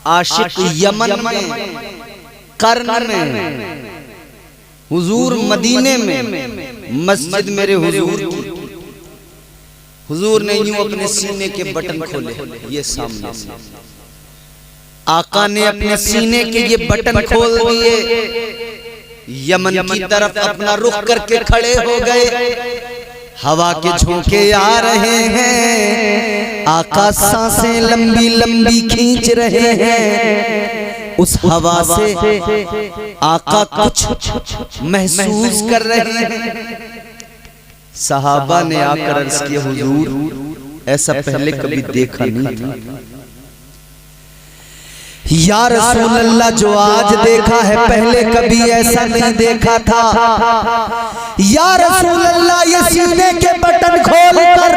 आशिक Yemen में, कर्न में, हुजूर मदीने में, मस्जिद मेरे हुजूर की। हुजूर ने यूं अपने सीने के बटन खोले, ये सामने से आका ने अपने सीने के ये बटन खोल दिए, यमन की तरफ अपना रुख करके खड़े हो गए। हवा के झोंके आ रहे हैं, आका सांसें लंबी लंबी खींच रहे हैं। उस हवा से आका कुछ महसूस कर रहे हैं। सहाबा ने आकर अर्ज किया, हुजूर ऐसा पहले कभी देखा नहीं था। या रसूल अल्लाह, जो आज देखा है पहले कभी ऐसा नहीं देखा था। या रसूल अल्लाह, ये सीने के बटन खोलकर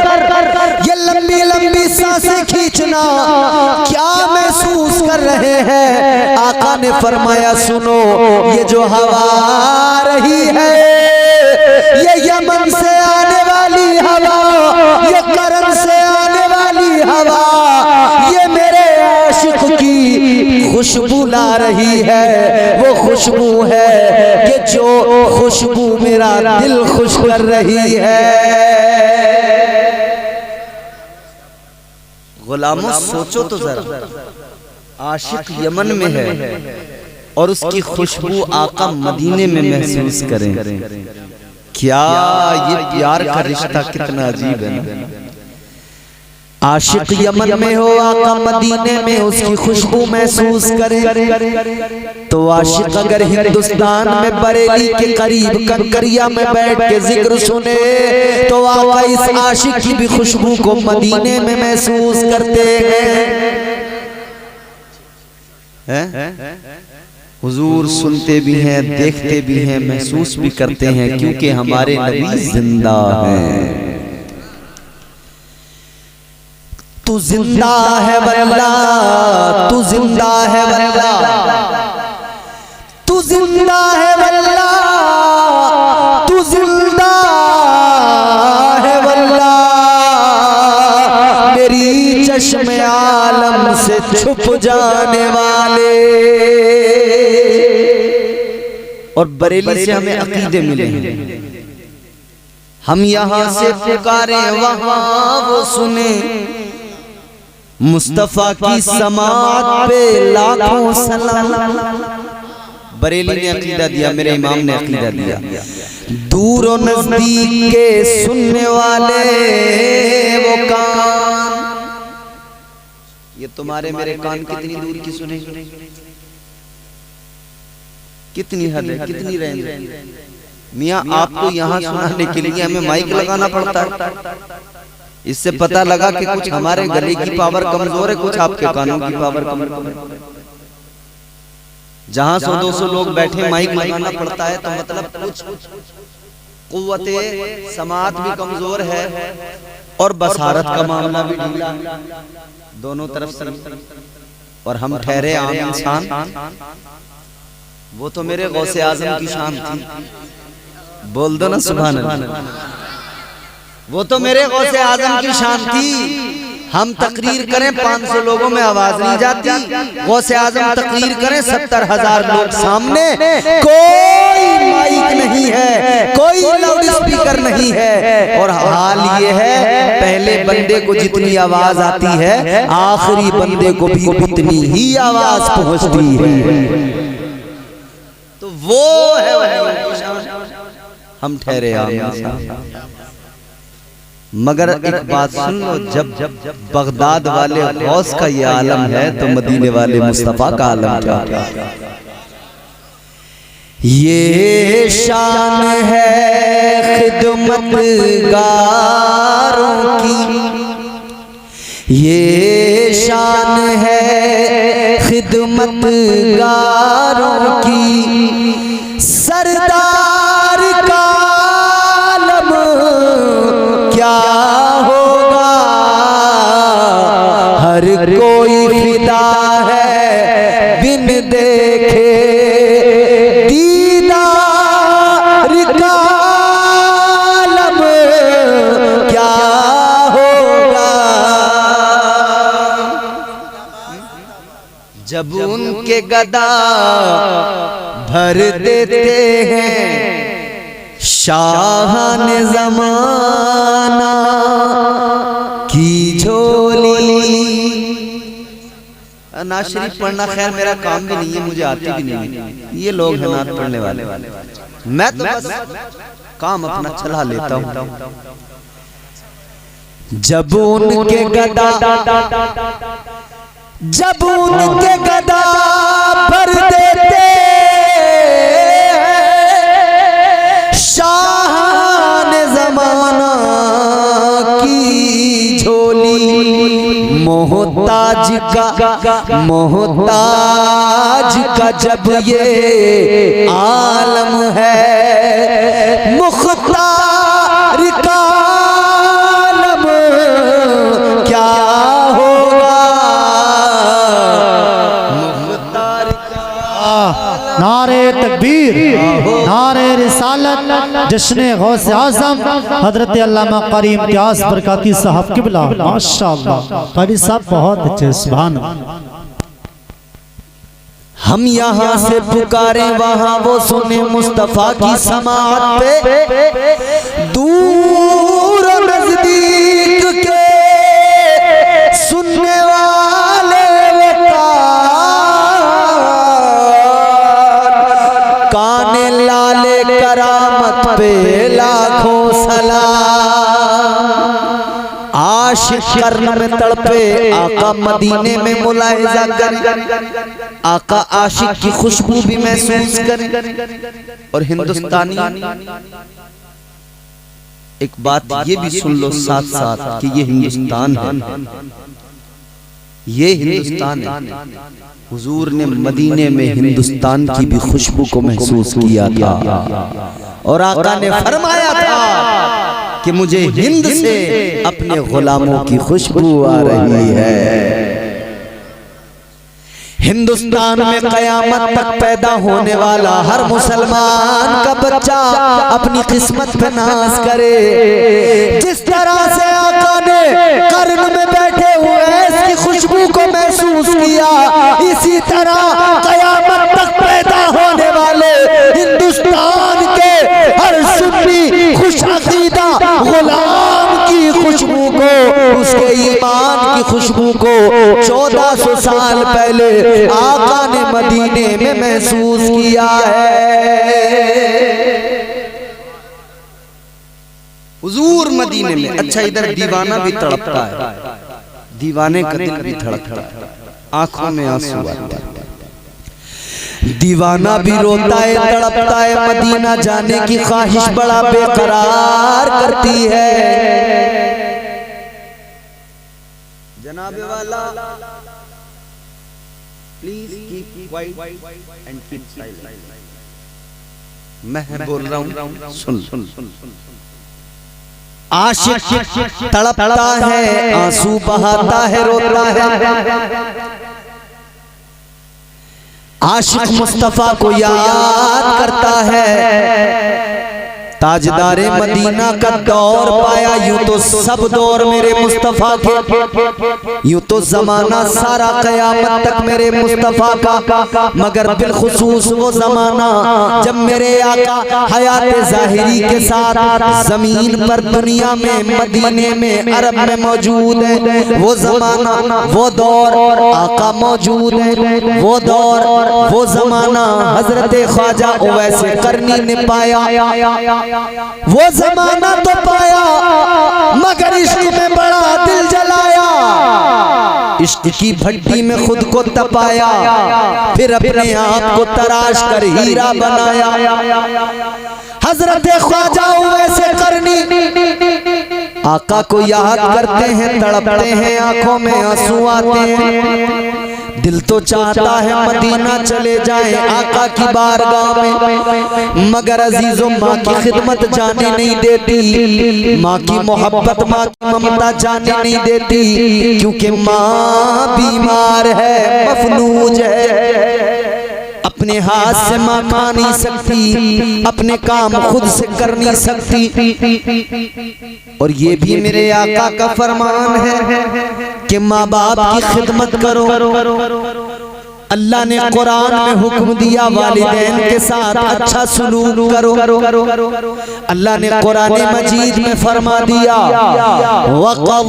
ये लंबी लंबी सांसें खींचना क्या महसूस कर रहे हैं? आका ने फरमाया, सुनो, ये जो हवा आ रही है ये यमन से आने वाली हवा, ये कर्न से आने वाली हवा, ये मेरे आशिक की खुशबू ला रही है। वो खुशबू है कि जो खुशबू मेरा दिल खुश कर रही है। गुलामों, सोचो तो जरा, आशिक यमन में है और उसकी खुशबू आका मदीने में महसूस करें। क्या ये प्यार का रिश्ता कितना अजीब है ना। आशिक यमन में हो, आका मदीने में, उसकी खुशबू महसूस करे। तो आशिक अगर हिंदुस्तान में बरेली के करीब कंकरिया में बैठ के जिक्र सुने तो आका इस आशिक की भी खुशबू को मदीने में महसूस करते हैं। हुजूर सुनते भी हैं, देखते भी हैं, महसूस भी करते हैं, क्योंकि हमारे नबी जिंदा हैं। तू जिंदा है वल्ला, तू जिंदा है वल्ला, तू जिंदा है वल्ला, तू जिंदा है वल्ला, मेरी चश्मे आलम से छुप जाने वाले। और बरेली से हमें अकीदे मिले हैं, हम यहाँ से पुकारे वहाँ वो सुने, मुस्तफा की समात पे लाखों सलाम। बरेली ने अकीदा दिया, मेरे इमाम ने अकीदा दिया, दूर और नजदीक के सुनने वाले वो कान। ये तुम्हारे मेरे कान कितनी दूर की सुने, कितनी हद है, कितनी रेंज है। मियाँ, आपको यहाँ सुनाने के लिए हमें माइक लगाना पड़ता है। इससे पता लगा कि कुछ हमारे गले की पावर कमजोर है, कुछ आपके कानों की पावर कमजोर है। जहां 100-200 लोग बैठे माइक लगाना पड़ता है, तो मतलब कुछ कुव्वते समात भी कमजोर है और बसारत का मामला भी ढीला, दोनों तरफ से। और हम ठहरे आम इंसान, वो तो मेरे गौसे आजम की शान थी। बोल दो ना सुभान अल्लाह। वो तो मेरे गौसे आजम की शान थी। हम तकरीर करें 500 लोगों में आवाज नहीं जाती, गौसे आजम तकरीर करें 70,000 लोग सामने, कोई माइक नहीं है, कोई लाउड स्पीकर नहीं है। और हाल ये है, पहले बंदे को जितनी आवाज आती है आखिरी बंदे को भी उतनी ही आवाज पहुंचती है। तो वो है हम ठहरे आम। मगर एक बात सुन लो, जब बगदाद वाले गौस का ये आलम है तो मदीने वाले मुस्तफा का आलम क्या? ये शान है खिदमतगारों की, ये शान है खिदमतगारों की, सरदार का आलम क्या होगा, हर कोई फिदा है बिन देखे दीदार का आलम क्या होगा। जब उनके गदा भर देते हैं शाहान ज़माना की झोली। नात शरीफ पढ़ना खैर मेरा काम भी नहीं है, मुझे आती भी नहीं है, ये लोग हैं नात पढ़ने वाले। मैं तो बस काम अपना चला लेता हूँ। जब उनके गदा भर देते शाहान ज़माना की झोली। मोहताज का जब ये आलम है, मुख्तार का आलम क्या होगा। मुख्तार का नारे तकबीर, नारे रिसालत, जश्न गौसे आज़म हजरत अल्लामा कारी इम्तियाज़ बरकाती साहब किबला। माशाअल्लाह कारी साहब बहुत अच्छे, सुभान अल्लाह। हम यहाँ से पुकारे वहाँ वो सुने मुस्तफा की समाअत पे। दूर नजदीक के सुनने वाले काने लाले करामत पे लाखों सलाम। आशिक करने में तड़पे आका मदीने में मुलाहिजा करें, आका आशिक की खुशबू भी महसूस करें। और हिंदुस्तानी एक बात ये भी सुन लो साथ साथ कि ये हिंदुस्तान है, ये हिंदुस्तान है। हुजूर ने मदीने में हिंदुस्तान की भी खुशबू को महसूस किया था और आका ने फरमाया था कि मुझे हिंद से अपने गुलामों की खुशबू आ रही है। हिंदुस्तान में कयामत तक पैदा होने वाला हर मुसलमान का बच्चा अपनी किस्मत पे नाज करे। जिस तरह से आका ने कर्न में बैठे हुए इसकी खुशबू को महसूस किया, इसी तरह कयामत तक पैदा होने वाले हिंदुस्तान के हर सुन्नी खुश अकीदा गुलाम की खुशबू को, उसके ईमान की खुशबू को 1400 साल पहले आका ने मदीने में महसूस किया है। हुजूर मदीने में। अच्छा इधर दीवाना भी तड़पता है, दीवाने का दिल भी धड़कता है, आंखों में आंसू आता है। दीवाना भी रोता है, तड़पता है, मदीना जाने की ख्वाहिश बड़ा बेकरार करती है। जनाब वाला please keep quiet and keep silent. मैं बोल रहा हूँ, सुन। आशिक तड़पता है, आंसू बहाता है, रोता है। आशिक मुस्तफा को याद करता है। ताजदारे मदीना का दौर पाया, यूं तो सब दौर मेरे मुस्तफा के, यूं तो जमाना सारा कयामत तक मेरे मुस्तफा का, मगर बिलखुसूस वो जमाना जब मेरे आका हयात ज़ाहिरी के साथ जमीन पर दुनिया में मदीने में अरब में मौजूद है। वो जमाना वो दौर आका मौजूद है, वो दौर वो जमाना हजरत ख्वाजा ओवैसे करनी ने पाया। वो जमाना तो पाया मगर इश्क में बड़ा दिल जलाया, इश्क की भट्टी में खुद को तपाया, फिर अपने आप को तराश कर हीरा बनाया। हजरत ख्वाजा ओवैसे करनी आका को याद करते हैं, तड़पते हैं, आंखों में आंसू आते हैं। दिल तो चाहता है मदीना चले जाए आका की बारगाह में, मगर अजीजों माँ की खिदमत जाने नहीं देती, माँ की मोहब्बत माँ की ममता जाने नहीं देती, क्योंकि माँ बीमार है, मफलूज है, अपने हाथ से माँ खा नहीं सकती, अपने काम खुद से कर नहीं सकती। और ये भी मेरे आका का फरमान है कि माँ बाप की खिदमत करो। अल्लाह ने कुरान में हुक्म दिया वालिदैन के साथ अच्छा सलूक करो। अल्लाह ने कुरान मजीद में फरमा दिया वक़ज़ा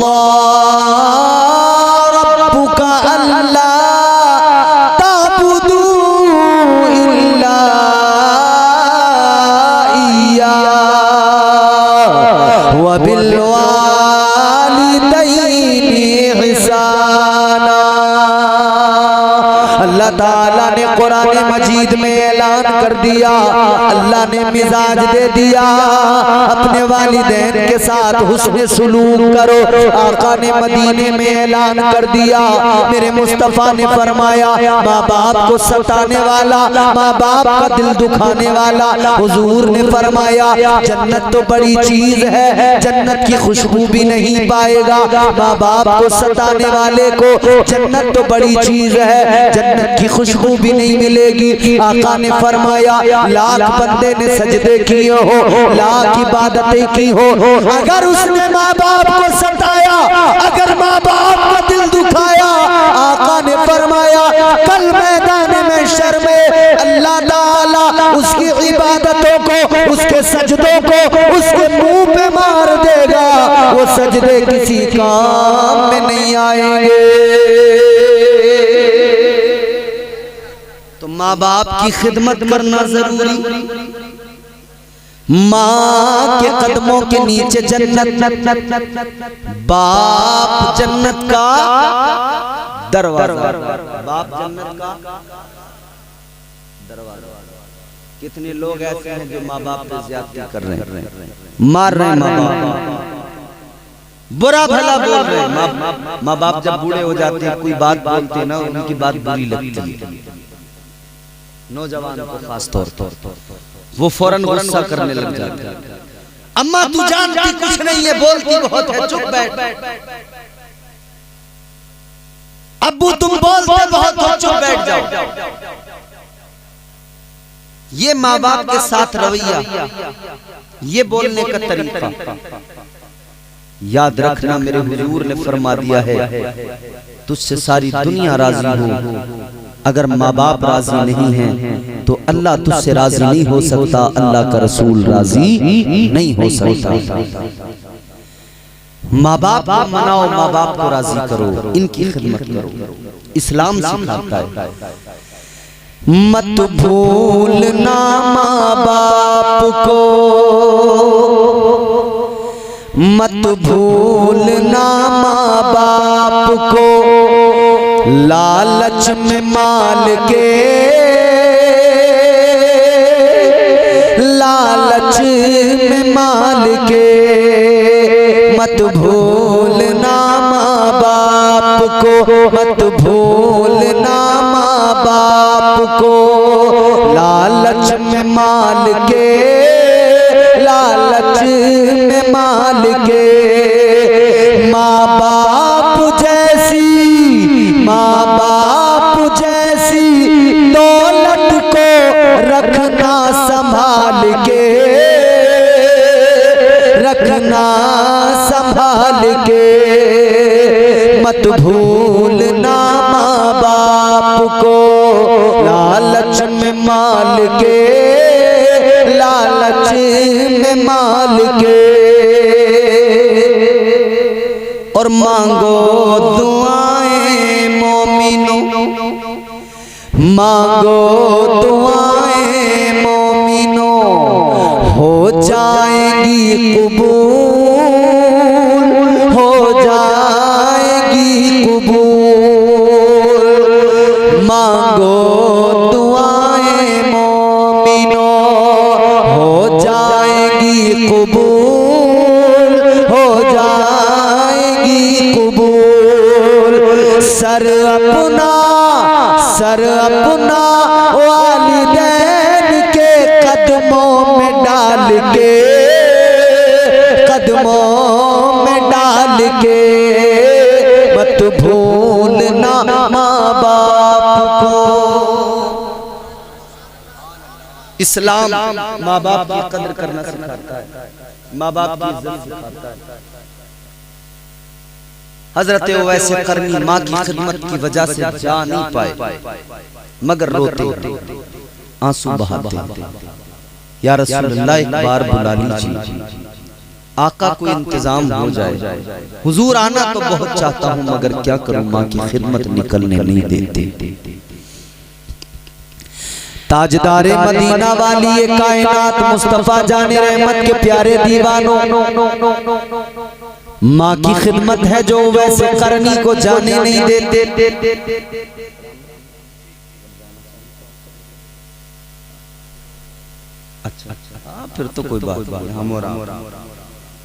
रब्बुका अल्ला ताबुदू इल्ला इय्याहु व बिल वालिदैनि इहसाना। अल्लाह ताला ने कुरान मजीद में ऐलान कर दिया, अल्लाह ने मिजाज दे दिया अपने वालिदैन के साथ हुस्न सुलूक करो। आका ने मदीने में ऐलान कर दिया, मेरे मुस्तफ़ा ने फरमाया माँ बाप को सताने वाला, माँ बाप का दिल दुखाने वाला, हुजूर ने फरमाया जन्नत तो बड़ी चीज है, जन्नत की खुशबू भी नहीं पाएगा। माँ बाप को सताने वाले को जन्नत तो बड़ी चीज है, जन्नत की खुशबू भी नहीं मिलेगी। आका ने फरमाया लाख बंदे ने सजदे किए हो, लाख इबादतें की हो, अगर उसने माँ बाप को सताया, अगर माँ बाप का दिल दुखाया, आका ने फरमाया कल मैदान में शर्मे अल्लाह ताला उसकी इबादतों को, उसके सजदों को उसके मुंह पे मार देगा, वो सजदे किसी काम में नहीं आएंगे। तो माँ बाप की खिदमत करना जरूरी। माँ के कदमों के नीचे जन्नत, बाप जन्नत का दरवाजा, बाप जन्नत का दरवाजा। कितने लोग ऐसे हैं जो माँ बाप पे ज्यादती कर रहे हैं, मार रहे हैं माँ बाप, बुरा भला बोल रहे हैं। माँ बाप जब बूढ़े हो जाते हैं कोई बात बोलते हैं ना, उनकी बात बुरी लगती है। नौजवान को खास तौर पर वो फौरन गुस्सा करने लग जाते हैं। अम्मा तू जानती कुछ नहीं है, बोलती बहुत है, चुप बैठ। अब्बू तुम बोलते बहुत हो, चुप बैठ जाओ। ये माँ बाप के साथ रवैया, ये बोलने का तरीका। याद रखना मेरे हुजूर ने फरमा दिया है तुझसे सारी दुनिया राजी हो, अगर माँ बाप राजी नहीं है तो अल्लाह तुझसे राजी नहीं हो सकता, अल्लाह का रसूल राजी नहीं हो सकता। माँ बाप को मनाओ, माँ बाप को राजी करो, इनकी खिदमत करो। इस्लाम सिखाता है मत भूलना माँ बाप को, मत भूलना माँ बाप को, लालच में माल के, लालच में माल के। मत भूलना माँ बाप को, मत भूलना माँ बाप को, लालच में माल के, लालच में माल के। माँ बाप जैसी, माँ बाप जैसी दौलत को रखना संभाल के, रखना संभाल के। मत भूलना माँ बाप को, लालच में माल के, लालच में माल के। और मांगो दुआएं मोमिनो, मांगो दुआएं मोमिनो, हो जाएगी कबूल, हो जाएगी कबूल। मांगो दुआएं मोमिनो, हो जाएगी कबूल, हो जाएगी कबूल। सर अपना, सर अपना वालिदैन के कदमों में डाल के, कदमों में डाल के। मत भूलना माँ बाप को। इस्लाम माँ बाप की कदर करना सिखाता है, माँ बाप की इज्जत सिखाता है। हजरत वैसे करनी माँ की खिदमत की वजह से जा नहीं पाए, मगर रोते आंसू बहाते, या रसूलल्लाह एक बार बुला लीजिए, आका को इंतजाम हो जाए, हुजूर आना तो बहुत चाहता हूँ मगर क्या करूँ, माँ की खिदमत निकलने नहीं देते। ताजदारे मदीना वाली ये कायनात मुस्तफा जाने रहमत के प्यारे दीवानों, माँ की खिदमत है जो वैसे करनी को जाने नहीं देते। अच्छा हाँ, फिर तो कोई बात नहीं, हम और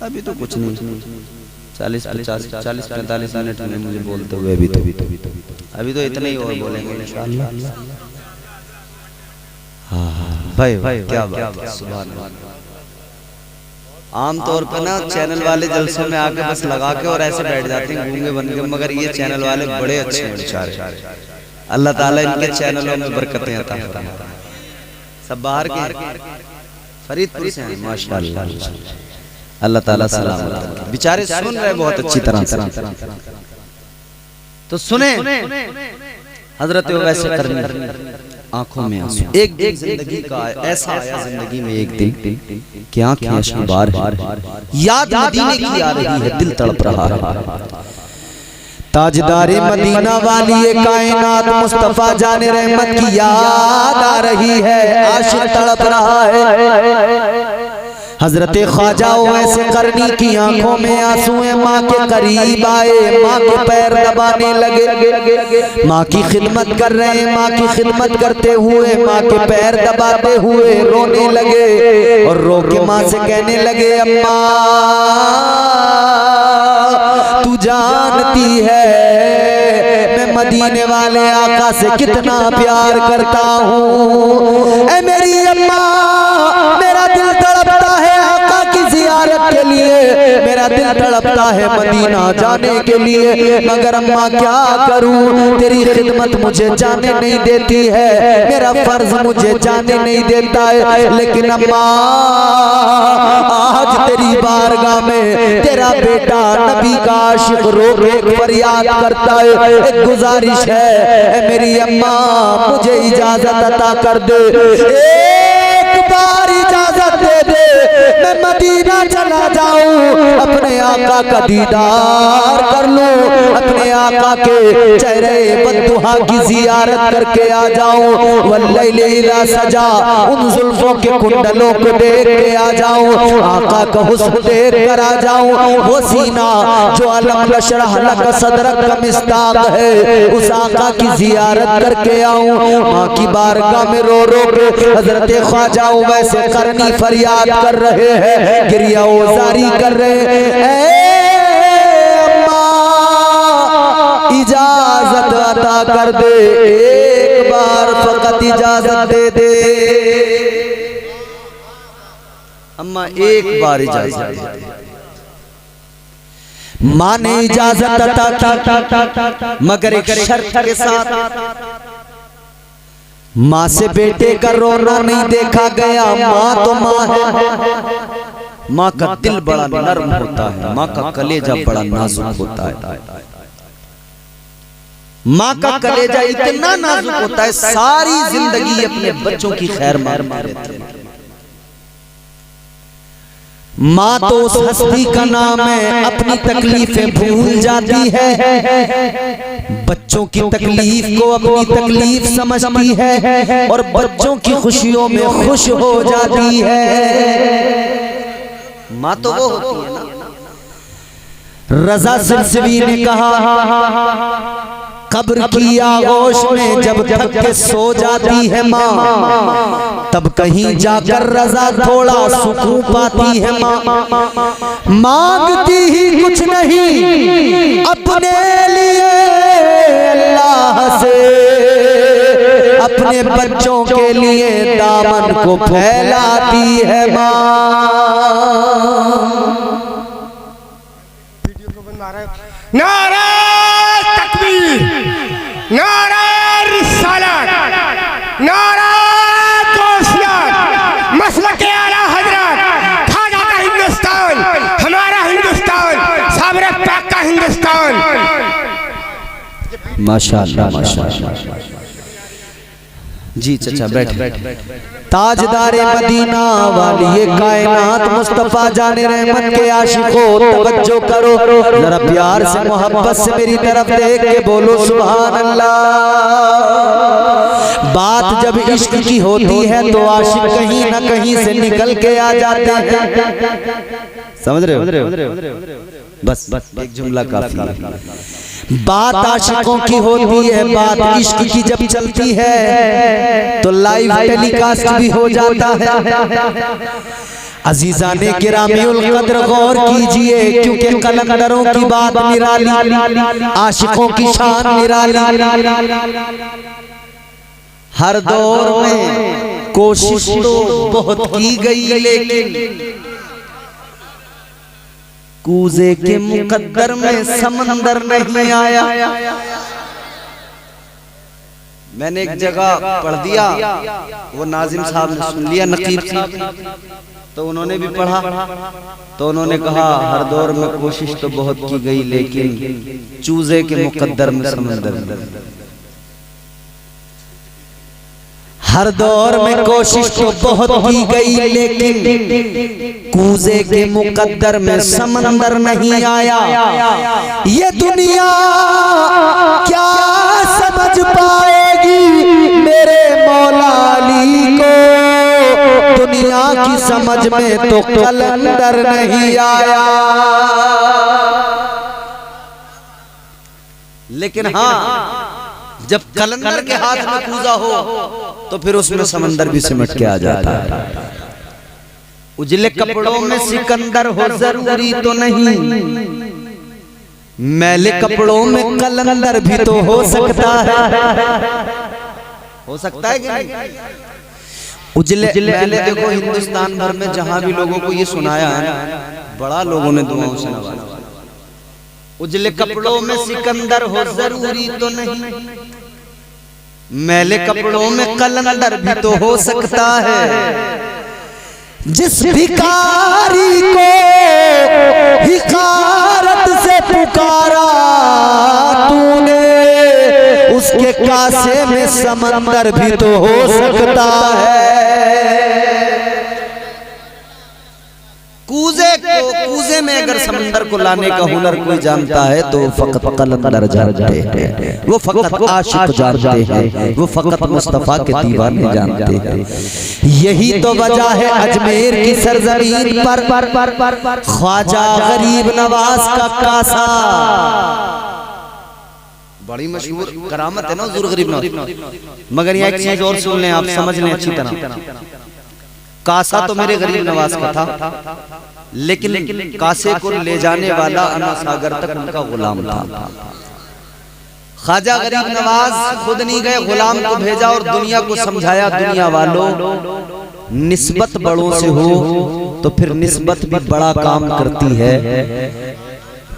अभी तो कुछ नहीं, 40-45 मिनट में मुझे बोलते हुए अभी तो इतने ही और बोलेंगे इंशाअल्लाह। हाँ भाई क्या बात है, सुभान अल्लाह। आमतौर पर ना चैनल वाले जलसों में आके बस लगा के और ऐसे बैठ जाते हैं गूंगे बन के, मगर ये चैनल वाले बड़े अच्छे हैं बेचारे, अल्लाह ताला इनके चैनलों में बरकतें अता फरमाए। सब बाहर के फरीदपुर से हैं माशाअल्लाह, अल्लाह ताला सलामत, बेचारे सुन रहे बहुत अच्छी तरह से। तो सुने हजरत वैसे करनी आंखों में आंसू, एक दिन जिंदगी का ऐसा आया जिंदगी में एक दिन कि आंखें अश्कबार है, याद मदीने की आ रही है, दिल तड़प रहा है। ताजदारे मदीना वाली ये कायनात मुस्तफा जाने रहमत की याद आ रही है, आशिक तड़प रहा है। हजरत ख्वाजा वैसे करनी की आंखों में आंसू है, माँ के करीब आए, माँ के पैर दबाने लगे, माँ की खिदमत कर रहे हैं, माँ की खिदमत करते हुए माँ के पैर दबाते हुए रोने लगे और रो के माँ से कहने लगे, अम्मा तू जानती है मैं मदीने वाले आका से कितना प्यार करता हूँ, ऐ मेरी अम्मा मेरा दिल तड़पता है आका की जियारत के लिए, मेरा दिल तड़पता है मदीना जाने के लिए, मगर अम्मा क्या करूं, तेरी खिदमत मुझे जाने नहीं देती है, मेरा फर्ज मुझे जाने नहीं देता है, लेकिन अम्मा आज तेरी बारगाह में तेरा बेटा नबी का आशिक रो के फरियाद करता है, एक गुजारिश है मेरी अम्मा मुझे इजाजत अता कर दे, एक बार इजाजत दे दे, मैं मदीना चला जाऊं, अपने आका का दीदार कर लूं, अपने आका के चेहरे बद्दुहा की जियारत करके आ जाऊं, वल्लैली इज़ा सजा उन जुल्फों के कुंडलों को देख के आ जाऊं, आका का हुस्न देख कर आ जाऊं, वो सीना जो अलम नशरह लक सदरक का मिस्ताक है, उस आका की जियारत करके आऊं। माँ की बारगाह में रो रो के हजरत ख्वाजा वैसे करनी फरियाद कर रहे हैं, गिरिया जारी कर रहे हैं, अम्मा इजाजत अता कर दे, एक बार फकत इजाजत दे दे, अम्मा एक बार इजाजत दे दे। माँ ने इजाजत अता की मगर एक शर्त के साथ, माँ से बेटे का रोना नहीं देखा गया, माँ तो माँ है, माँ का दिल बड़ा नर्म होता है, माँ का कलेजा बड़ा नाजुक होता है, माँ का कलेजा इतना नाजुक होता है, सारी जिंदगी अपने बच्चों की खैर मारते रहते हैं। माँ तो उस हस्ती का नाम है, अपनी तकलीफें भूल जाती है, बच्चों की तकलीफ को अपनी तकलीफ समझती है और बच्चों की खुशियों में खुश हो जाती है। माँ तो वो होती है ना। रजा सिलसिली ने कहा कब्र की आगोश में जब थक के सो जाती है माँ, तब कहीं जाकर रजा थोड़ा सुकून पाती है माँ। मांगती ही कुछ नहीं अपने लिए अल्लाह से, अपने बच्चों के लिए दामन को फैलाती है माँ। नारा तकबीर, नारा रिसालत, नारा गौसियत, मसलक आला हजरत, खाजा का हिंदुस्तान, हमारा हिंदुस्तान, साबरक पाक का हिंदुस्तान। माशाअल्लाह माशाअल्लाह। जी चचा बैठ। ताजदारे मदीना वाली कायनात मुस्तफा जाने रहमत के आशिकों तवज्जो करो, जरा प्यार से मोहब्बत से मेरी तरफ देख के बोलो सुभान अल्लाह। बात जब इश्क की होती है तो आशिक कहीं ना कहीं से निकल के आ जाते हैं, समझ रहे हो? बस एक जुमला काफी है। बात आशिकों की होती है, बात इश्क की जब चलती है तो लाइव टेलीकास्ट भी हो जाता है। अजीजाने गिरामीउल कद्र गौर कीजिए, क्योंकि कलंदरों की बात निराली, आशिकों की शान निराली। हर दौर में कोशिश तो बहुत की गई, लेकिन कूजे के मुकद्दर में समंदर नहीं आया। मैंने एक जगह पढ़ दिया, वो नाजिम साहब ने सुन लिया, नकीब साहब, तो उन्होंने भी पढ़ा, तो उन्होंने कहा हर दौर में कोशिश तो बहुत की गई, लेकिन चूजे के मुकद्दर में समंदर। हर दौर में कोशिश तो बहुत की गई, लेकिन कूजे के मुकद्दर में समंदर नहीं आया। ये दुनिया क्या समझ पाएगी मेरे मौला अली को, दुनिया की समझ में तो कलंदर नहीं आया। लेकिन हाँ, जब कलंदर के हाथ में कूजा हो तो फिर उसमें समंदर भी सिमट के आ जाता है। उजले कपड़ों में सिकंदर हो जरूरी तो नहीं, मैले कपड़ों में कलंदर भी तो हो सकता है। हो सकता है कि नहीं? उजले मैले देखो, हिंदुस्तान भर में जहां भी लोगों को ये सुनाया है, बड़ा लोगों ने दुआओं से नवाजा। उजले कपड़ों में सिकंदर हो जरूरी तो नहीं, मैले कपड़ों में कलंदर भी तो हो सकता है। जिस भिखारी को हिकारत से पुकारा तूने, उसके कासे में समंदर भी तो हो सकता है। कूजे में अगर समंदर को लाने का हुनर कोई जानता है तो फकत कलंदर जानते हैं, वो फकत आशिक जानते हैं, वो फकत मुस्तफा के दीवाने जानते हैं। यही तो वजह है अजमेर की सरजमीन पर ख्वाजा गरीब नवाज का कासा, बड़ी मशहूर करामत है ना हुजूर गरीब नवाज। मगर यहाँ एक चीज और सुन लें, आप समझ लें अच्छी तरह। कासा तो मेरे गरीब नवाज का था, लेकिन कासे को ले जाने वाला अना सागर तक उनका गुलाम था। ख्वाजा गरीब नवाज खुद नहीं गए, गुलाम को भेजा और दुनिया को समझाया, दुनिया वालों निस्बत बड़ों से हो तो फिर निस्बत भी बड़ा काम करती है।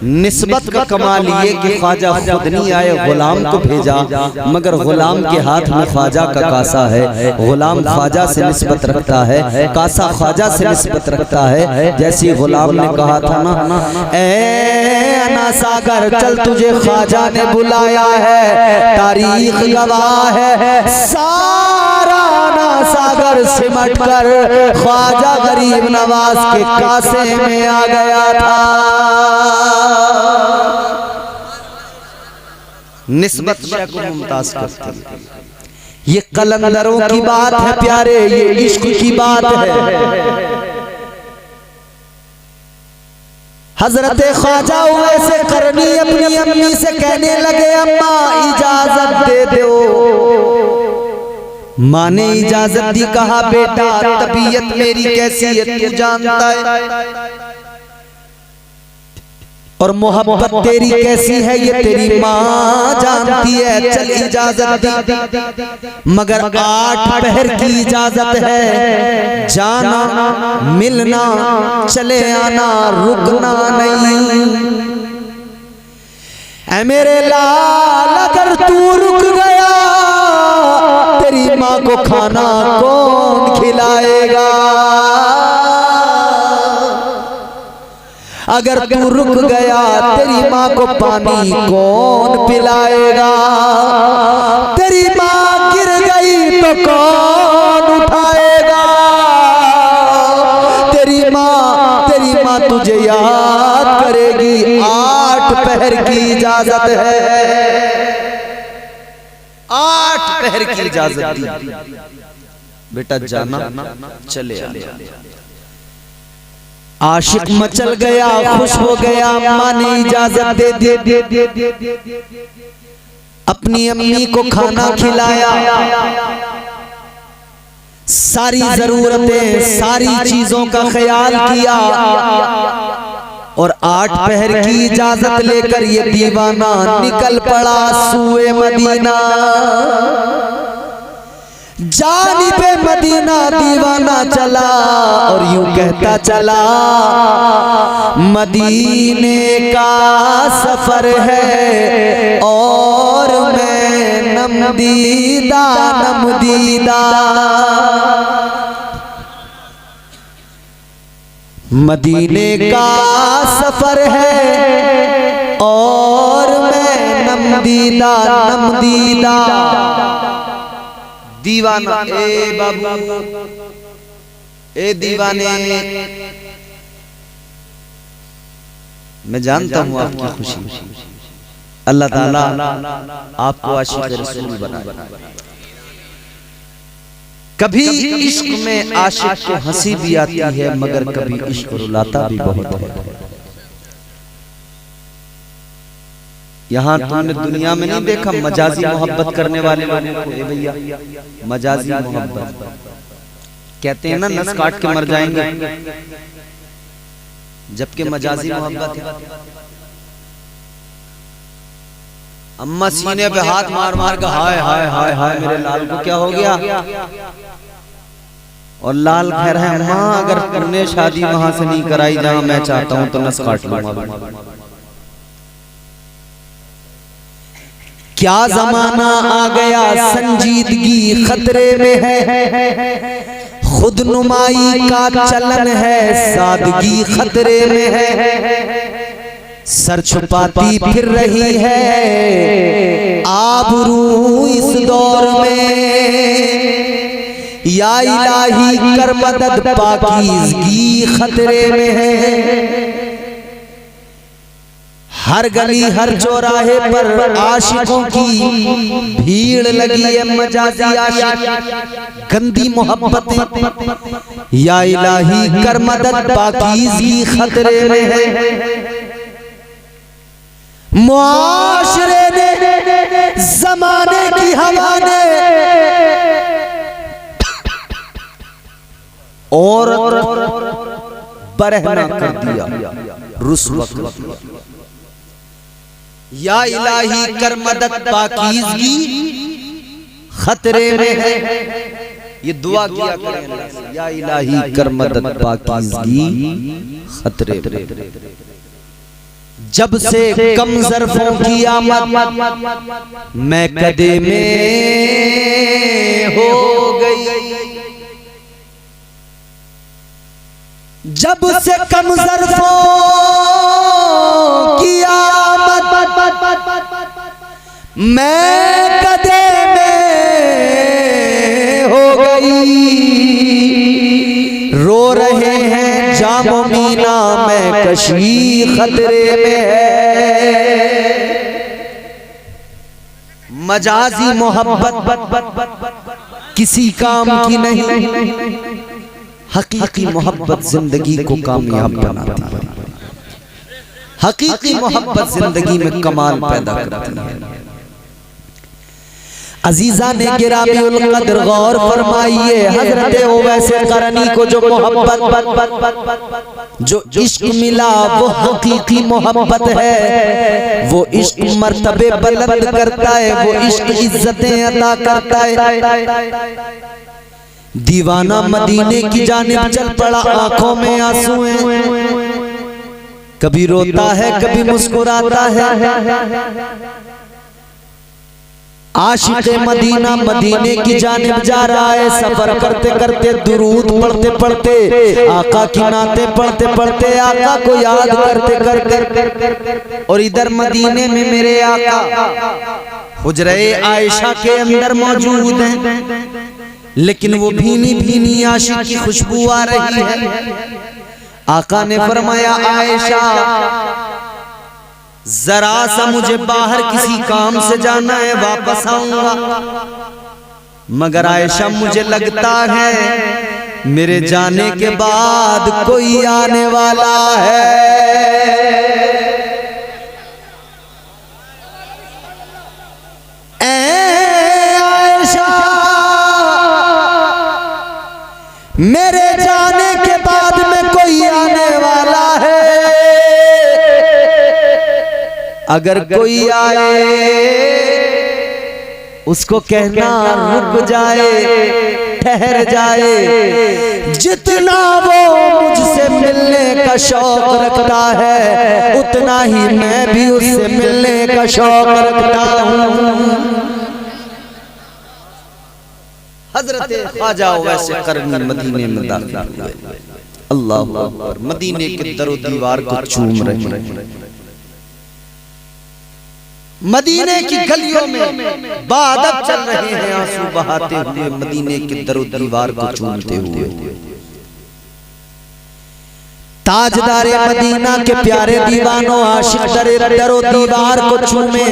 निस्बत का कमाल ये कि ख्वाजा खुद नहीं आए, गुलाम को भेजा, मगर गुलाम के हाथ में ख्वाजा का कासा है। गुलाम ख्वाजा से निस्बत रखता है, कासा ख्वाजा से निस्बत रखता है। जैसी गुलाम ने कहा था ना, ए अना सागर चल तुझे ख्वाजा ने बुलाया है, तारीख गवाह है, सारा अना सागर सिमट कर ख्वाजा गरीब नवाज के कासे में आ गया था। निस्बत को मुमताज करती है। ये कलंदरों की बात है प्यारे, ये इश्क की बात है। हजरत ख्वाजा हुए से करनी अपनी अम्मी से कहने लगे, अम्मा इजाजत दे दो। माँ ने इजाजत दी, कहा बेटा तबीयत मेरी कैसी है तू जानता है, और मोहब्बत तेरी कैसी है ये तेरी माँ जानती है। चल इजाजत दी, मगर 8 पहर की इजाजत है, जाना मिलना चले आना रुकना नहीं। ऐ मेरे लाल अगर तू रुक गया, तेरी माँ को खाना कौन खिलाएगा। अगर तू रुक गया तेरी माँ को पानी कौन पिलाएगा, तेरी माँ गिर गई तो कौन उठाएगा, तेरी माँ तुझे याद करेगी। 8 पहर की इजाजत है, 8 पहर की इजाजत दी। बेटा जाना चले आ। आशिक मचल गया, खुश हो गया, माँ ने इजाजत दे दे। अपनी अम्मी को खाना खिलाया, सारी जरूरतें, सारी चीजों का ख्याल किया और 8 पहर की इजाजत लेकर ये दीवाना निकल पड़ा सूए मदीना। जानिबे मदीना दीवाना चला और यूं कहता चला, मदीने का सफर है और मैं नमदीदा नमदीदा। मदीने का सफर है और मैं नमदीदा नमदीदा। दीवाना ए बाबू, ए दीवाने, मैं जानता हूं आपकी खुशी। अल्लाह ताला आपको आशिक रसूल बनाए। कभी इश्क में आशिक को हंसी भी आती है, मगर कभी इश्क रुलाता भी बहुत है। यहाँ तुमने दुनिया में नहीं देखा मजाजी मोहब्बत करने वाले लोगों को? भैया मजाजी मोहब्बत कहते हैं ना, नस काट के मर जाएंगे, जबकि मजाजी मोहब्बत है। अम्मा सीने पे हाथ मार मार के हाय हाय हाय हाय मेरे लाल को क्या हो गया, और लाल कह रहा है अम्मा अगर तुमने शादी वहां से नहीं कराई जहां मैं चाहता हूं तो नस काट लूंगा। क्या जमाना आ गया, संजीदगी खतरे में है, खुद नुमाई का चलन है, सादगी खतरे में है। सर छुपाती फिर रही है आबरू इस दौर में, या इलाही कर मदद पाकीज़गी खतरे में है। हर गली हर चौराहे पर आशिकों की भीड़ लगी है, मजाजी आशिक गंदी मोहब्बतें, या इलाही कर मदद पाकीज़गी खतरे में है। मुआशरे ने ज़माने की हवा ने औरत बरहना कर दिया, रुस्वा कर दिया। या इलाही कर मदद पाकीज़गी खतरे में है। ये दुआ किया करें अल्लाह से, या इलाही कर मदद पाकीज़गी खतरे में। जब से कम ज़र्फ़ों की आमद मैं कदे में हो गई, जब से कम ज़र्फ़ों की आमद मैं कदे में हो गई। रो रहे हैं जामो मीना में कशी खतरे में है। मजाजी मोहब्बत किसी काम की नहीं, हकीकी मोहब्बत जिंदगी को कामयाब बनाती है। हकीकी मोहब्बत जिंदगी में कमाल पैदा करती है। अजीजा ने गिरामी उल कद्र गौर फरमाइए, हजरत ओवैसे करनी को जो मोहब्बत जो इश्क मिला वो हकीकी मोहब्बत है। वो इश्क मर्तबे बुलंद करता है, वो इश्क इज्जतें अता करता है। दीवाना मदीने की जानिब चल पड़ा, आंखों में आंसू हैं, कभी रोता है कभी मुस्कुराता है। आशिक़े मदीना मदीने की जानिब जा रहा है। सफर करते करते दुरूद पढ़ते पढ़ते आका की नाते पढ़ते पढ़ते आका को याद करते करते, और इधर मदीने में मेरे आका हुजरे आयशा के अंदर मौजूद हैं, लेकिन वो भीनी भीनी आशिक की खुशबू आ रही है। आका ने फरमाया आयशा जरा सा मुझे बाहर किसी काम से जाना है, वापस आऊंगा। मगर आयशा मुझे लगता है मेरे जाने के बाद कोई आने वाला है। आयशा मेरे जाने के बाद में कोई आने वाला है, अगर कोई आए उसको कहना रुक जाए, ठहर जाए। जितना वो मुझसे मिलने का शौक रखता है उतना ही मैं भी उससे मिलने का शौक रखता हूँ। हजरत ख्वाजा वैसे करनी मदीने में दाखिल हुए। अल्लाह अकबर। मदीने के दरो दीवार को चूम रहे। मदीने की गलियों में बादब चल रहे हैं, आंसू बहाते हुए मदीने के दरो दीवार को चूमते हुए। ताजदारे मदीना के प्यारे दीवानों आशिक दरो दीवार को चूमे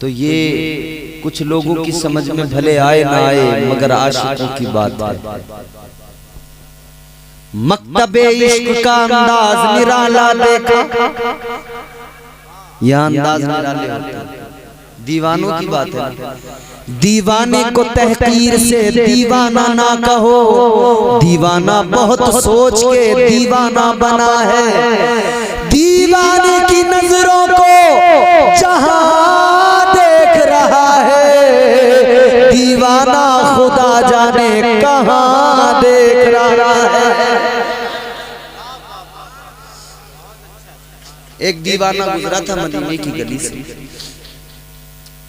तो ये कुछ लोगों की समझ में भले आए ना आए, मगर आशिकों की बात है। मकतबे इश्क का अंदाज निराला देखा, यह अंदाज निराले होते हैं। दीवानों की बात है। दीवाने को तहकीर से दीवाना ना कहो, दीवाना बहुत सोच के दीवाना बना है। दीवाने की नजरों को जहां देख रहा है, दीवाना खुदा जाने कहां देख रहा है। एक दीवाना गुजरा था मदीने की गली से,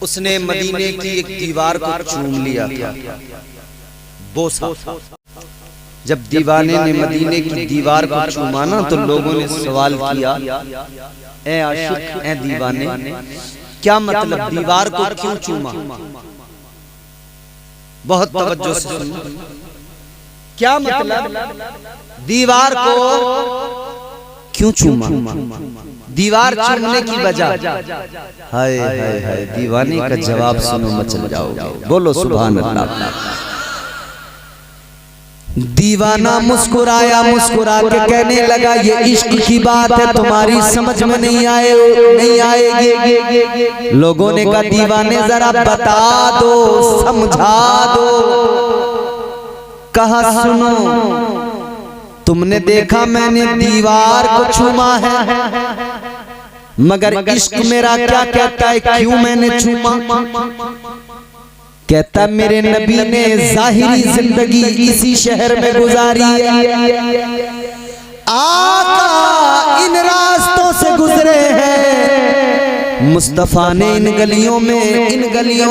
उसने मदीने की एक दीवार को चूम लिया था, बोसा। जब दीवाने ने मदीने की दीवार को चूमा ना तो लोगों ने सवाल किया, ए आशिक, ए दीवाने, क्या मतलब दीवार को क्यों चूमा? बहुत तवज्जो से सुनो, क्या मतलब दीवार को क्यों चूमा? दीवार चूमने की वजह, हाय हाय हाय, दीवाने का जवाब सुनो मचल जाओगे। बोलो सुभान अल्लाह। दीवाना मुस्कुराया, मुस्कुरा के कहने लगा ये इश्क की बात है, तुम्हारी समझ में नहीं आएगी। लोगों ने कहा दीवाने जरा बता दो, समझा दो। कहा सुनो, तुमने देखा मैंने दीवार को चूमा है, मगर इश्क मेरा क्या कहता है, क्यों मैंने चूमा? कहता मेरे नबी ने जाहिरी जिंदगी इसी शहर में गुजारी है, आका इन रास्तों से गुजरे हैं, मुस्तफा ने इन गलियों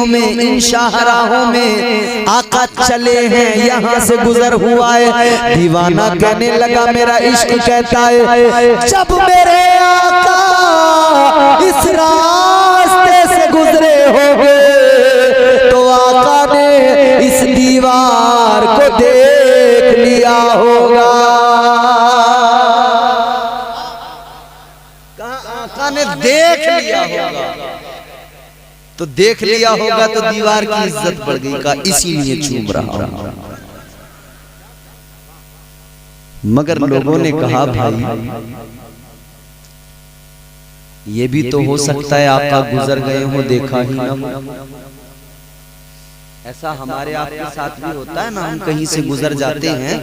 में इन शाहराहों में आका चले हैं, यहाँ से गुजर हुआ है। दीवाना कहने लगा मेरा इश्क कहता है, जब मेरे आका इस रास्ते से गुजरे होंगे तो आका ने इस दीवार को देख लिया होगा। आका ने देख लिया होगा, तो देख लिया होगा तो दीवार की इज्जत बढ़ गई, का इसीलिए चूम रहा हूं। मगर लोगों ने कहा भाई ये भी तो हो सकता है आका गुजर गए हो, देखा ही ना हो। ऐसा हमारे आपके साथ भी होता है ना, हम कहीं से गुजर जाते हैं,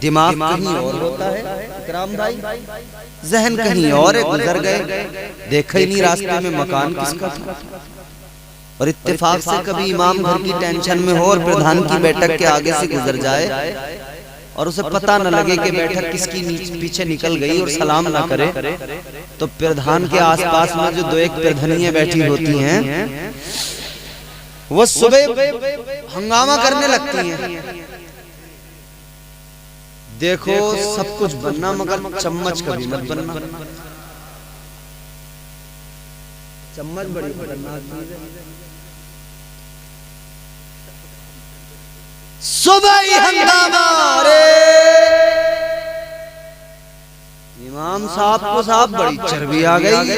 दिमाग कहीं और होता है इकराम भाई, जहन कहीं और है, गुजर गए, देखा ही नहीं रास्ते में मकान किसका था। और इत्तेफाक से कभी इमाम घर की टेंशन में हो और प्रधान की बैठक के आगे से गुजर जाए और उसे पता न लगे कि बैठक किसकी पीछे निकल गई और सलाम ना करे, तो प्रधान के आसपास में जो 2-1 प्रधानियां बैठी होती हैं वो सुबह हंगामा करने लगती हैं। देखो सब कुछ बनना मगर चम्मच कभी मत बनना। चम्मच बड़ी खतरनाक चीज है। सुबह ही हंगामा, अरे इमाम साहब को साहब बड़ी चर्बी आ गई।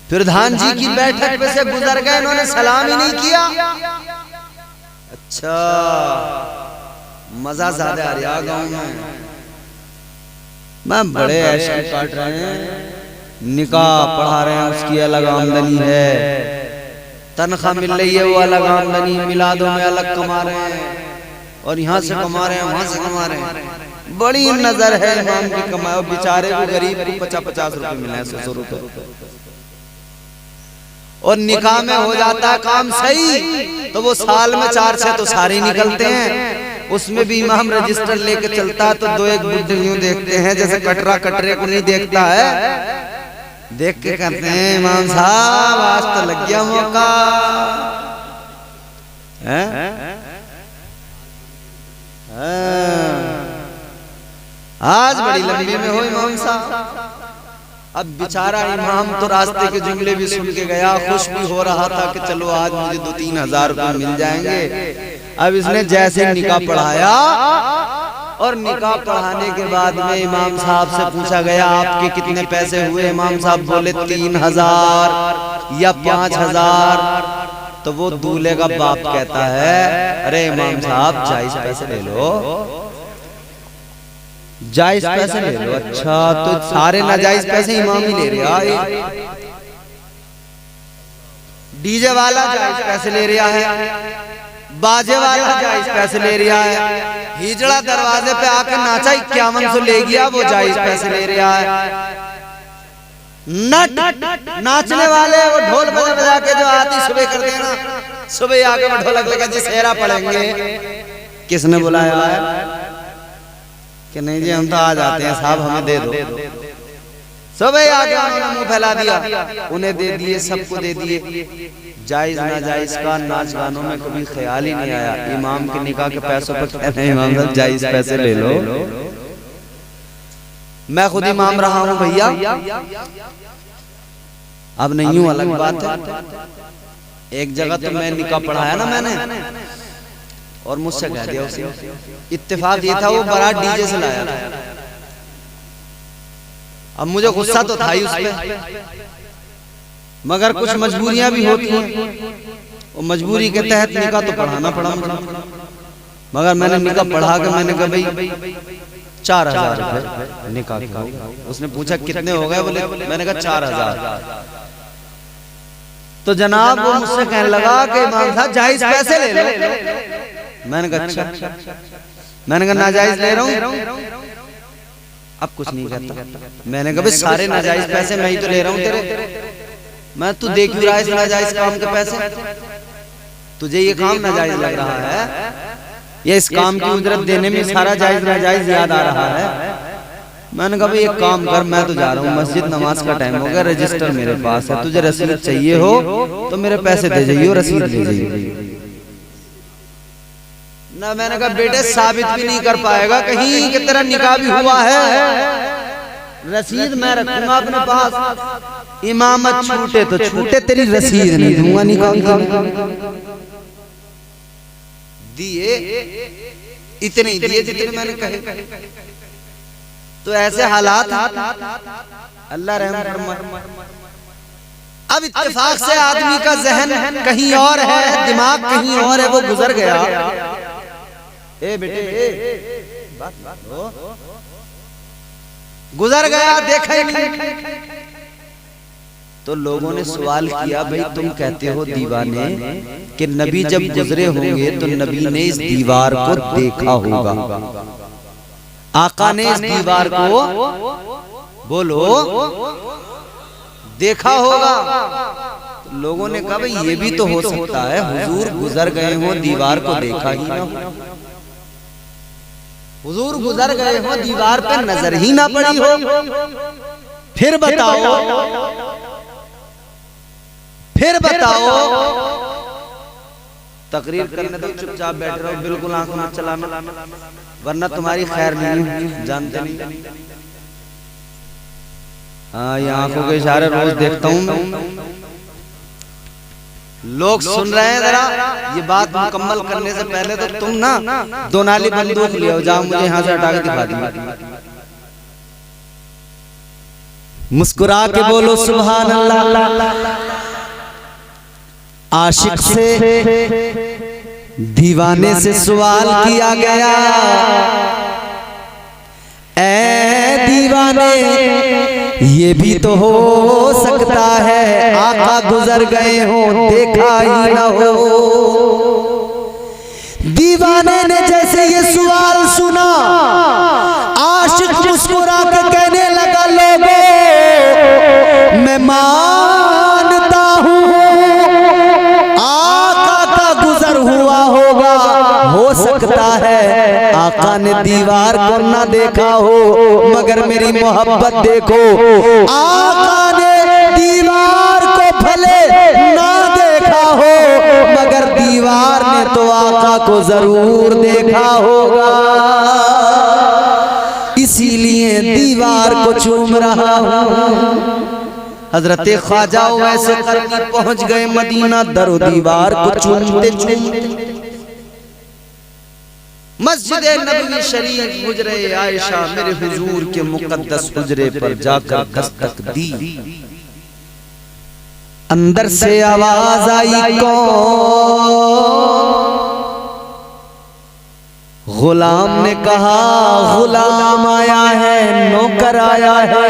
प्रधान जी की बैठक पे से गुजर गए, इन्होंने सलाम ही नहीं किया। अच्छा मजा ज्यादा आ रहा गाँव में। मैं बड़े ऐसे काट रहे हैं, निकाह पढ़ा रहे हैं, उसकी अलग आमदनी है, तनख्वाह मिल रही है वो अलग आमदनी, मिलादों में अलग कमा रहे हैं, और यहाँ से कमा रहे हैं वहां से कमा रहे हैं। बड़ी नजर है इमाम की कमाई। बेचारे को गरीब को 50-50 रुपए मिले, 100 रुपए। और निकाह में हो जाता है काम सही तो वो साल में 4-6 तो सारे निकलते हैं। उसमें भी इमाम रजिस्टर लेके चलता है तो 2-1 बुड्ढे यूं देखते हैं जैसे कटरा कटरे को नहीं देखता है, देख के कहते हैं इमाम साहब आज तो लग गया मौका है? आज बड़ी लंबी में हो इमाम साहब। अब बेचारा इमाम तो रास्ते के जुमले भी सुन के गया, खुश भी हो रहा था कि चलो आज मुझे 2-3 हजार रुपए मिल जाएंगे। अब इसने जैसे निकाह पढ़ाया और निकाह पढ़ाने के बाद में इमाम साहब से पूछा गया आपके कितने पैसे हुए? इमाम साहब बोले 3000 या 5000। तो वो दूल्हे का बाप कहता है अरे इमाम साहब जायज पैसे ले लो, जायज पैसे ले लो। अच्छा तो सारे नाजायज पैसे इमाम ही ले रहा है, डीजे वाला जायज पैसे ले रहा है, बाजे वाला जायज पैसे ले रहा है, हिजड़ा दरवाजे पे आकर नाचा 5100 ले गया वो जायज पैसे ले रहा है। नट नाचने वाले वो ढोल बजा के जो आती सुबह करते हैं ना, सुबह आके वो ढोलक लगा जी सेहरा पढ़ेंगे। किसने बुलाया है कि नहीं जी हम तो आ जाते हैं साहब हमें दे दो। सुबह आके उन्होंने मुंह फैला दिया, उन्हें दे दिए, सबको दे दिए। जायज ना जायज का नाच गानों में कभी ख्याल ही नहीं आया। इमाम के निकाह के पैसों पर कहते हैं इमाम साहब जायज पैसे ले लो। मैं खुद इमाम रहा हूं भैया, अब नहीं हूं अलग बात है। एक जगह तो मैं निकाह पढ़ाया ना मैंने, और मुझसे कह दिया उसे, इत्तेफाक ये था वो बारात डीजे से लाया था। अब मुझे गुस्सा तो था ही उस पे, मगर कुछ मजबूरियां भी होती हैं, और मजबूरी के तहत निकाह तो पढ़ाना पड़ा मुझे। मगर मैंने निकाह पढ़ा के मैंने कहा भाई 4000 रुपए निकाह के हो गए। उसने पूछा कितने हो गए? बोले मैंने कहा 4000। तो जनाब वो मुझसे कहने लगा कि इमाम साहब जायज पैसे ले लो। मैंने कहा अच्छा। मैंने कहा नाजायज ले रहा हूँ। अब कुछ नहीं कहता। मैंने कहा सारे नाजायज पैसे मैं ही तो ले रहा हूँ तेरे, मैं तू देख क्यों रहा है इस नाजायज काम के पैसे? तुझे ये काम नाजायज लग रहा है या इस काम की उजरत देने में सारा जायज नाजायज याद आ रहा है? मैंने कहा भाई एक काम कर, मैं तो जा रहा हूँ मस्जिद, नमाज का टाइम हो गया, रजिस्टर मेरे पास है, तुझे रसीद चाहिए हो तो मेरे पैसे दे जाइए, रसीद ले जाइए ना। मैंने कहा बेटे साबित भी नहीं कर पाएगा कहीं कि तेरा निकाह भी हुआ है, रसीद मैं रखूंगा अपने पास। इमामत छूटे तो छूटे, तेरी रसीद नहीं दूंगा निकाह। दिए इतने ही दिए जितने मैंने कहे। तो ऐसे हालात अल्लाह रहम फरमाए। अब इत्तेफाक से आदमी का जहन कहीं और है, दिमाग कहीं और है, वो गुजर गया। ए बेटे बात गुजर गया, देखा नहीं। तो लोगों ने सवाल किया भाई तुम कहते हो दीवाने कि नबी जब गुजरे होंगे तो नबी ने इस दीवार को देखा होगा, आका ने इस दीवार को बोलो देखा होगा। तो लोगों ने कहा भाई ये भी तो हो सकता है हुजूर गुजर गए हो, दीवार को देखा ही ना हो। हुजूर गुजर गए हो, दीवार पे नजर ही ना पड़ी हो, फिर बताओ, फिर बताओ। तकरीर करने दो, चुपचाप बैठ रहो, बिल्कुल आंख मत चलाना, वरना तुम्हारी खैर नहीं, जानते नहीं। हाँ, ये आंखों के इशारे रोज देखता हूँ मैं। लोग सुन रहे हैं, जरा ये बात मुकम्मल करने से पहले तो तुम ना दो नाली बंदूक ले आओ, जाओ मुझे यहाँ से हटा के दिखा दी। मुस्कुरा के बोलो सुभान अल्लाह। आशिक से दीवाने से सवाल किया गया, ऐ दीवाने ये भी तो हो सकता है आका गुजर गए हो, देखा ही न हो। दीवाने ने जैसे ये सवाल सुना, आशिक मुस्कुरा के कहने लगा, लोगों मैं मानता हूँ आका का गुजर हुआ होगा, हो सकता है आका ने दीवार को ना देखा हो, मगर मेरी मोहब्बत देखो, आका ने दीवार को भले ना देखा हो, मगर दीवार ने तो आका को जरूर देखा होगा, इसीलिए दीवार को चूम रहा हूँ। हजरत ख्वाजा वैसे करके पहुंच गए मदीना, दरो दीवार को चूमते चूमते मस्जिद नबवी शरीफ हुजरे आयशा मेरे हुजूर के मुकद्दस हुजरे पर जाकर दस्तक दी। अंदर से आवाज आई, कौन? गुलाम ने कहा, गुलाम आया है, नौकर आया है।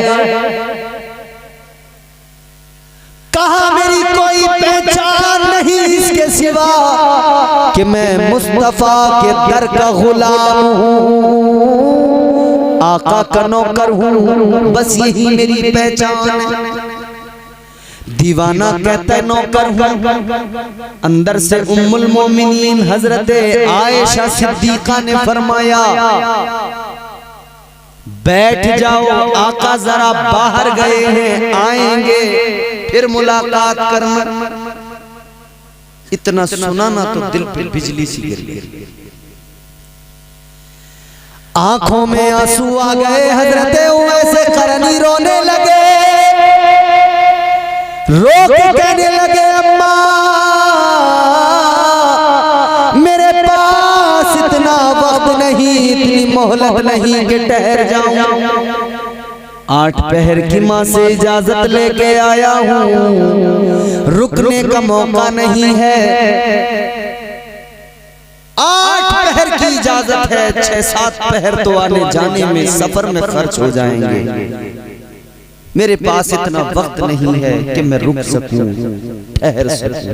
कहा मेरी कोई पहचान नहीं इसके सिवा कि मैं मुस्तफा के दर का गुलाम हूँ, आका का नौकर हूँ, बस यही मेरी पहचान है। दीवाना कहता है नौकर हूँ। अंदर से उम्मुल मोमिनीन हजरत आयशा सिद्दीका ने फरमाया, बैठ जाओ, आका जरा बाहर गए हैं, आएंगे फिर मुलाकात करना। इतना सुना ना तो दिल पे बिजली सी गिर गई, आंखों में आंसू आ गए। हजरत उवैस करनी रोने लगे, रो के कहने लगे, अम्मा मेरे पास इतना वक्त नहीं, इतनी मोहलत नहीं कि ठहर जाऊं। 8 पहर की माँ से इजाजत लेके आया हूँ, रुकने का मौका नहीं है। 8 पहर की इजाजत है, 6-7 पहर तो आने जाने में सफर में खर्च हो जाएंगे, मेरे पास इतना वक्त नहीं है कि मैं रुक सकूं, ठहर सकूं।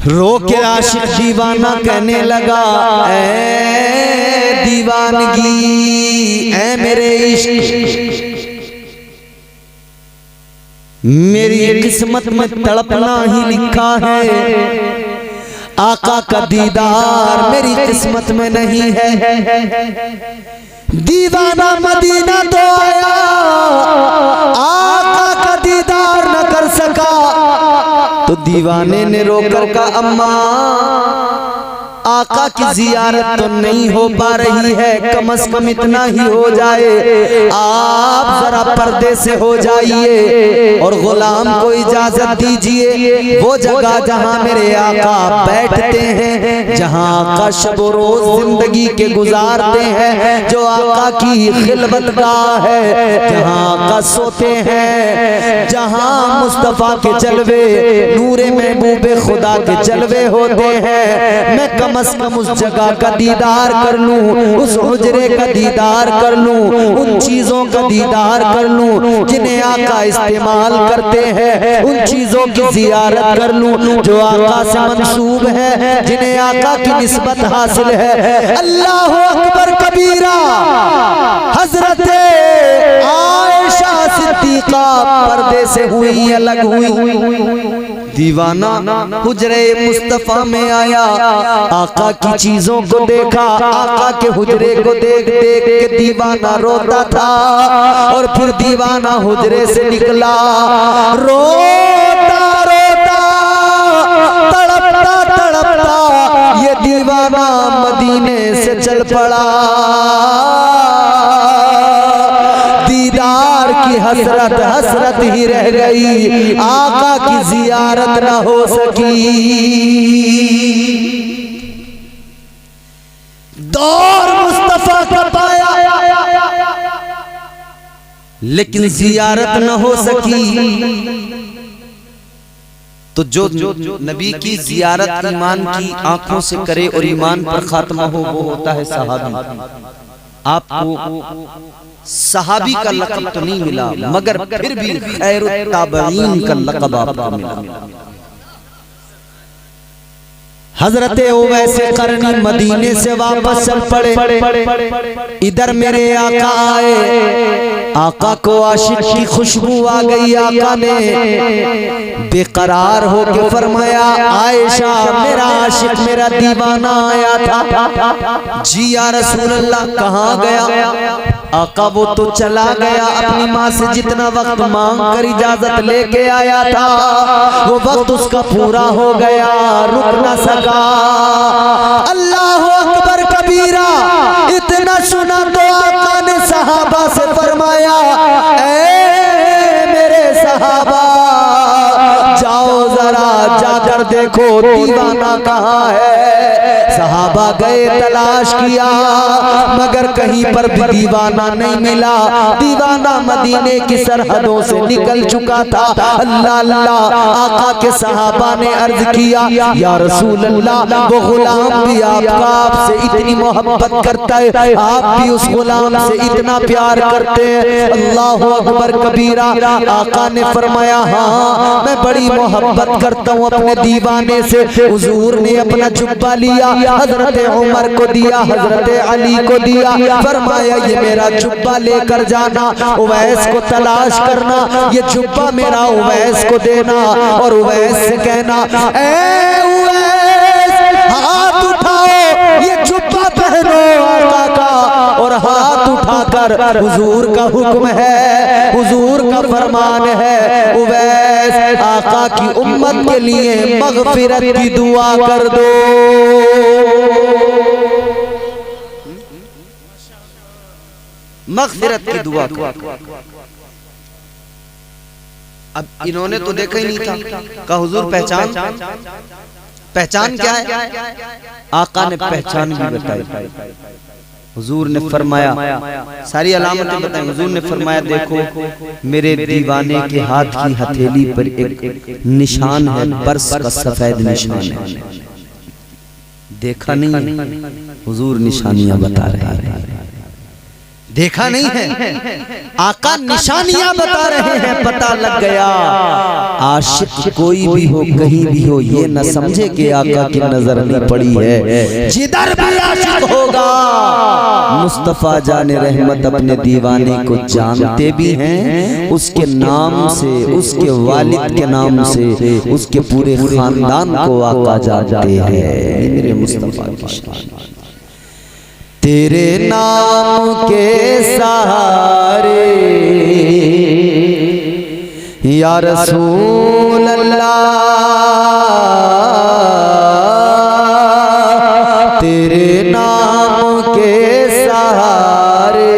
रो के आशिक दीवाना कहने लगा, ऐ दीवानगी, ऐ मेरे इश्क, मेरी किस्मत में तड़पना ही लिखा है, आका का दीदार मेरी किस्मत में नहीं है। दीवाना मदीना तो आया, आका का दीदार न कर सका, तो दीवाने ने रोकर का, अम्मा आका की जियारत तो नहीं हो पा रही है, कम से कम इतना ही हो जाए, आप जरा पर्दे से हो जाइए और गुलाम को इजाजत दीजिए वो जगह जहां मेरे आका बैठते हैं, जहां आका शब रोज जिंदगी के गुजारते हैं, जो आका की खिलवतगाह है, जहां आका सोते हैं, जहां मुस्तफा के जलवे नूरे महबूबे खुदा के जलवे होते हैं, मैं कम से कम उस जगह का दीदार कर लूं, उस हुजरे का दीदार कर लूं, उन चीजों का दीदार कर लूं जिन्हें आका इस्तेमाल करते हैं, उन चीजों की जियारत कर लूं जो आका से मंसूब है, जिन्हें आका की निस्बत हासिल है। अल्लाहु अकबर कबीरा। हजरत आयशा सिद्दीका पर्दे से हुई अलग हुई, दीवाना हुजरे मुस्तफा में आया, आका की चीजों को देखा, आका के हुजरे को देख देख के दीवाना रोता था। और फिर दीवाना हुजरे से निकला, रोता रोता तड़पता तड़पता ये दीवाना मदीने से चल पड़ा। दीदार की हसरत हसरत ही रह गई, आका की जियारत न हो सकी। दौर मुस्तफा का पाया लेकिन जियारत न हो सकी। तो जो नबी की जियारत ईमान की आंखों से करे और ईमान पर खात्मा हो, वो होता है सहाबी। आपको सहाबी का लक़ब तो नहीं मिला, मगर फिर भी खैरुत ताबईन का लक़ब आपको मिला। हजरत उवैस करनी मदीने से वापस चल पड़े। इधर मेरे आका आए, आका को आशिक की खुशबू आ गई। आका ने बेकरार होकर फरमाया, आयशा मेरा आशिक मेरा दीवाना आया था। जी या रसूल अल्लाह कहाँ गया? आका वो तो चला गया, अपनी माँ से जितना वक्त मांग कर इजाजत लेके आया था वो वक्त उसका पूरा हो गया, रुक न सका। अल्लाह अकबर कबीरा। इतना सुना तो आका ने सहाबा से फरमाया, ऐ मेरे सहाबा जाओ जरा जाकर देखो दीवाना कहाँ है। सहाबा गए, तलाश किया, मगर कहीं पर भी दीवाना नहीं मिला। दीवाना मदीने की सरहदों से निकल चुका था। अल्लाह अल्लाह। आका के सहाबा ने अर्ज किया, या रसूल अल्लाह वो गुलाम भी आपसे इतनी मोहब्बत करता है, आप भी उस गुलाम से इतना प्यार करते हैं। अल्लाह अकबर कबीरा। आका ने फरमाया, हाँ मैं बड़ी मोहब्बत करता हूँ अपने दीवाने से। हुजूर ने अपना जुब्बा लिया, हजरत उमर को दिया, हजरत अली को दिया, फरमाया ये मेरा जुब्बा लेकर जाना, उवैस को तलाश करना, ये जुब्बा मेरा उवैस को देना और उवैस से कहना, ऐ उवैस हाथ उठाओ, ये जुब्बा पहनो आका का। और हाथ उठाकर हुजूर का हुक्म है, हुजूर का फरमान है, उवैस आका की उम्मत के लिए मगफिरत की दुआ कर दो। मगफिरत की दुआ कर। अब इन्होंने तो देखा ही नहीं था। कहा हुजूर पहचान क्या है? आका ने पहचान भी बताई। हुजूर ने फरमाया, सारी अलामतें बताई। हुजूर ने फरमाया, देखो मेरे दीवाने के हाथ की हथेली पर एक निशान है, बरस का सफेद निशान है। देखा नहीं? हुजूर निशानियां बता रहे हैं। देखा नहीं है, आका निशानियां बता रहे हैं। पता लग गया आशिक कोई भी हो कहीं भी हो, ये न समझे कि आका की नजर नहीं पड़ी है। जिधर भी आशिक होगा मुस्तफा जाने रहमत अपने दीवाने को जानते भी हैं, उसके नाम से, उसके वालिद के नाम से, उसके पूरे खानदान को आका जानते हैं। मेरे मुस्तफा की शान। तेरे नाम के सहारे या रसूल अल्लाह, तेरे नाम के सहारे,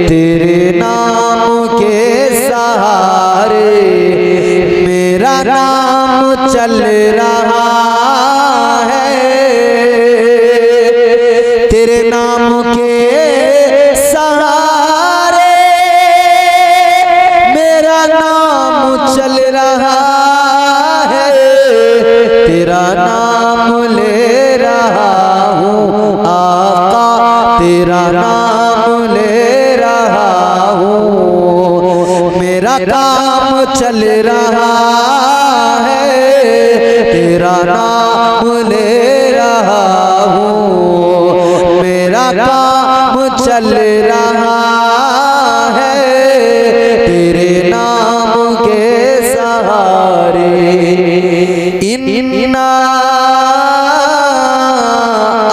तेरे नाम के सहारे मेरा नाम चल रहा है। तेरे नाम के सहारे मेरा नाम चल रहा है। तेरा नाम ले रहा हूँ आका, तेरा नाम ले रहा हूँ। मेरा काम चल रहा है, इन्ना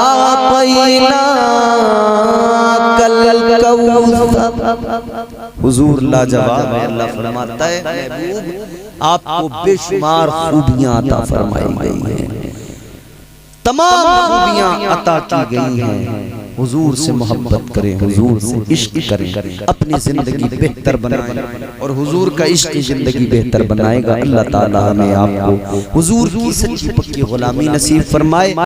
आतैना कल कौसर। हुजूर लाजवाब है। अल्लाह फरमाता है महबूब आपको बेशुमार खूबियां अता फरमाई गई हैं, तमाम खूबियां अता की गई हैं। हुजूर से मोहब्बत करें, हुजूर से इश्क करें, अपनी जिंदगी बेहतर बनाएं और हुजूर का इश्क जिंदगी बेहतर बनाएगा। अल्लाह ताला हमें आपको हुजूर की सच्ची पक्की गुलामी नसीब फरमाए।